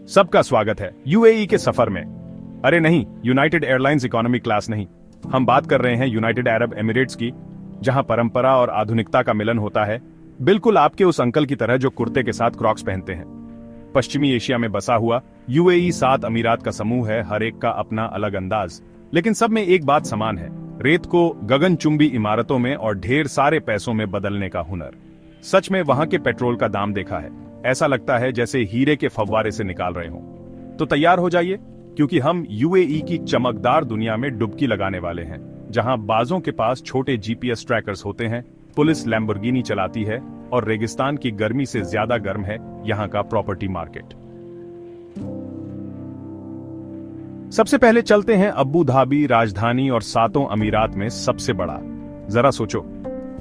सबका स्वागत है यूएई के सफर में। अरे नहीं, यूनाइटेड एयरलाइंस इकोनॉमी क्लास नहीं। हम बात कर रहे हैं यूनाइटेड अरब एमिरेट्स की, जहां परंपरा और आधुनिकता का मिलन होता है। बिल्कुल आपके उस अंकल की तरह जो कुर्ते के साथ क्रॉक्स पहनते हैं। पश्चिमी एशिया में बसा हुआ यूएई 7 अमीरात का समूह है, हर एक का अपना अलग अंदाज, लेकिन सब में एक बात समान है, रेत को गगनचुंबी इमारतों में और ढेर सारे पैसों में बदलने का हुनर। सच में वहां के पेट्रोल का दाम देखा है, ऐसा लगता है जैसे हीरे के फव्वारे से निकाल रहे हों। तो तैयार हो जाइए, क्योंकि हम यूएई की चमकदार दुनिया में डुबकी लगाने वाले हैं, जहां बाजों के पास छोटे जीपीएस ट्रैकर्स होते हैं, पुलिस लैम्बोर्गिनी चलाती है और रेगिस्तान की गर्मी से ज्यादा गर्म है यहां का प्रॉपर्टी मार्केट। सबसे पहले चलते हैं अबू धाबी, राजधानी और 7 अमीरात में सबसे बड़ा। जरा सोचो,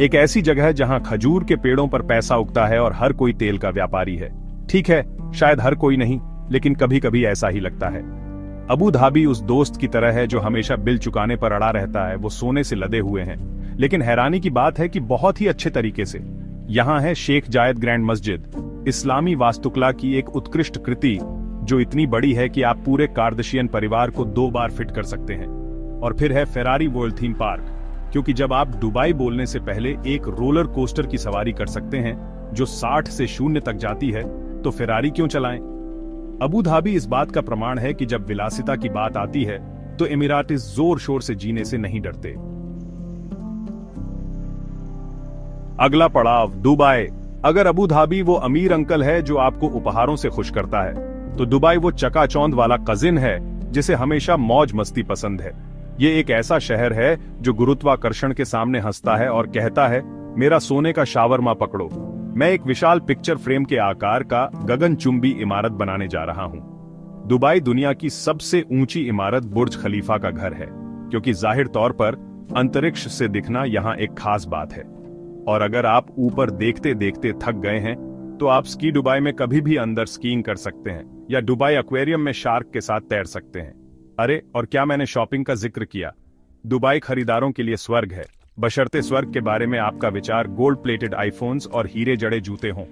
एक ऐसी जगह जहां खजूर के पेड़ों पर पैसा उगता है और हर कोई तेल का व्यापारी है। ठीक है, शायद हर कोई नहीं, लेकिन कभी कभी ऐसा ही लगता है। अबू धाबी उस दोस्त की तरह है जो हमेशा बिल चुकाने पर अड़ा रहता है। वो सोने से लदे हुए हैं, लेकिन हैरानी की बात है कि बहुत ही अच्छे तरीके से। यहाँ है शेख जायद ग्रैंड मस्जिद, इस्लामी वास्तुकला की एक उत्कृष्ट कृति जो इतनी बड़ी है कि आप पूरे कार्दशियन परिवार को 2 बार फिट कर सकते हैं। और फिर है फेरारी वर्ल्ड थीम पार्क, क्योंकि जब आप दुबई बोलने से पहले एक रोलर कोस्टर की सवारी कर सकते हैं जो 60 से 0 तक जाती है, तो फेरारी क्यों चलाएं? अबू धाबी इस बात का प्रमाण है कि जब विलासिता की बात आती है तो इमिरातीज जोर शोर से जीने से नहीं डरते। अगला पड़ाव दुबई। अगर अबू धाबी वो अमीर अंकल है जो आपको उपहारों से खुश करता है, तो दुबई वो चकाचौंध वाला कजिन है जिसे हमेशा मौज मस्ती पसंद है। ये एक ऐसा शहर है जो गुरुत्वाकर्षण के सामने हंसता है और कहता है, मेरा सोने का शावरमा पकड़ो। मैं एक विशाल पिक्चर फ्रेम के आकार का गगनचुंबी इमारत बनाने जा रहा हूं। दुबई दुनिया की सबसे ऊंची इमारत बुर्ज खलीफा का घर है, क्योंकि जाहिर तौर पर अंतरिक्ष से दिखना यहां एक खास बात है। और अगर आप ऊपर देखते देखते थक गए हैं, तो आप स्की दुबई में कभी भी अंदर स्कीइंग कर सकते हैं, या दुबई एक्वेरियम में शार्क के साथ तैर सकते हैं। अरे, और क्या मैंने शॉपिंग का जिक्र किया? दुबई खरीदारों के लिए स्वर्ग है, बशर्ते स्वर्ग के बारे में आपका विचार गोल्ड प्लेटेड आईफोन्स और हीरे जड़े जूते हों।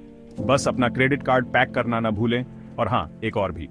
बस अपना क्रेडिट कार्ड पैक करना न भूलें। और हाँ, एक और भी।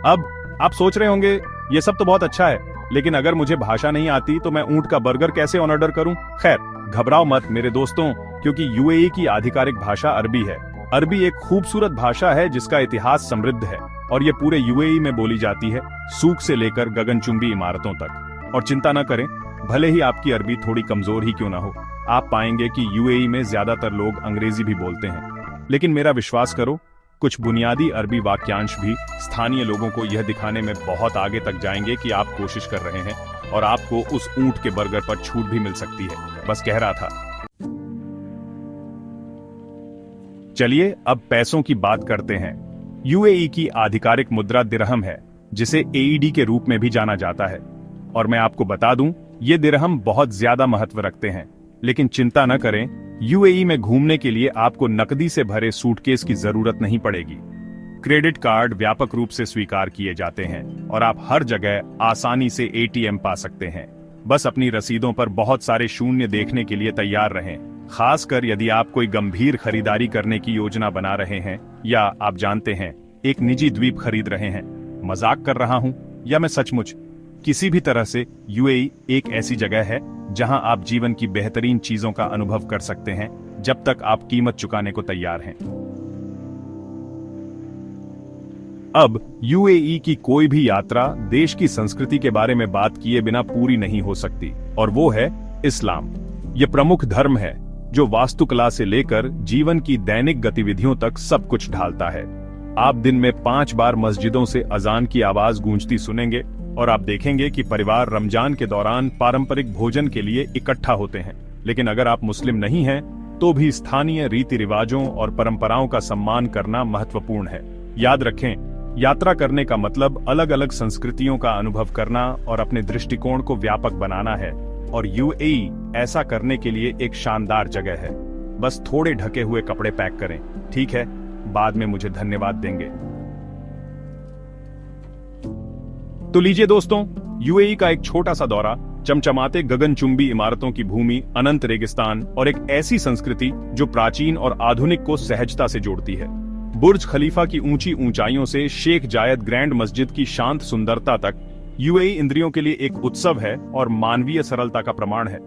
अब आप सोच रहे होंगे, ये सब तो बहुत अच्छा है, लेकिन अगर मुझे भाषा नहीं आती तो मैं ऊंट का बर्गर कैसे ऑर्डर करूं? खैर, घबराओ मत मेरे दोस्तों, क्योंकि यूएई की आधिकारिक भाषा अरबी है। अरबी एक खूबसूरत भाषा है जिसका इतिहास समृद्ध है, और ये पूरे यूएई में बोली जाती है, सूक से लेकर गगनचुंबी इमारतों तक। और चिंता न करें, भले ही आपकी अरबी थोड़ी कमजोर ही क्यों ना हो, आप पाएंगे कि यूएई में ज्यादातर लोग अंग्रेजी भी बोलते हैं। लेकिन मेरा विश्वास करो, कुछ बुनियादी अरबी वाक्यांश भी स्थानीय लोगों को यह दिखाने में बहुत आगे तक जाएंगे कि आप कोशिश कर रहे हैं, और आपको उस ऊंट के बर्गर पर छूट भी मिल सकती है। बस कह रहा था। चलिए अब पैसों की बात करते हैं। यूएई की आधिकारिक मुद्रा दिरहम है, जिसे एईडी के रूप में भी जाना जाता है। और मैं आपको बता दूं, ये दिरहम बहुत ज्यादा महत्व रखते हैं। लेकिन चिंता न करें, यूएई में घूमने के लिए आपको नकदी से भरे सूटकेस की जरूरत नहीं पड़ेगी। क्रेडिट कार्ड व्यापक रूप से स्वीकार किए जाते हैं और आप हर जगह आसानी से एटीएम पा सकते हैं। बस अपनी रसीदों पर बहुत सारे शून्य देखने के लिए तैयार रहें, खासकर यदि आप कोई गंभीर खरीदारी करने की योजना बना रहे हैं, या आप जानते हैं, एक निजी द्वीप खरीद रहे हैं। मजाक कर रहा हूं या मैं सचमुच? किसी भी तरह से यूएई एक ऐसी जगह है जहां आप जीवन की बेहतरीन चीजों का अनुभव कर सकते हैं, जब तक आप कीमत चुकाने को तैयार हैं। अब यूएई की कोई भी यात्रा देश की संस्कृति के बारे में बात किए बिना पूरी नहीं हो सकती, और वो है इस्लाम। ये प्रमुख धर्म है जो वास्तुकला से लेकर जीवन की दैनिक गतिविधियों तक सब कुछ ढालता है। आप दिन में 5 बार मस्जिदों से अजान की आवाज गूंजती सुनेंगे, और आप देखेंगे कि परिवार रमजान के दौरान पारंपरिक भोजन के लिए इकट्ठा होते हैं। लेकिन अगर आप मुस्लिम नहीं हैं, तो भी स्थानीय रीति रिवाजों और परंपराओं का सम्मान करना महत्वपूर्ण है। याद रखें, यात्रा करने का मतलब अलग अलग संस्कृतियों का अनुभव करना और अपने दृष्टिकोण को व्यापक बनाना है, और यूएई ऐसा करने के लिए एक शानदार जगह है। बस थोड़े ढके हुए कपड़े पैक करें, ठीक है? बाद में मुझे धन्यवाद देंगे। तो लीजिए दोस्तों, यूएई का एक छोटा सा दौरा, चमचमाते गगनचुंबी इमारतों की भूमि, अनंत रेगिस्तान और एक ऐसी संस्कृति जो प्राचीन और आधुनिक को सहजता से जोड़ती है। बुर्ज खलीफा की ऊंची ऊंचाइयों से शेख जायद ग्रैंड मस्जिद की शांत सुंदरता तक, यूएई इंद्रियों के लिए एक उत्सव है और मानवीय सरलता का प्रमाण है।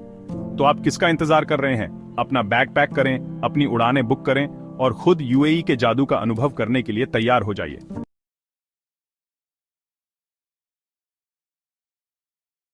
तो आप किसका इंतजार कर रहे हैं? अपना बैग पैक करें, अपनी उड़ानें बुक करें और खुद यूएई के जादू का अनुभव करने के लिए तैयार हो जाइए।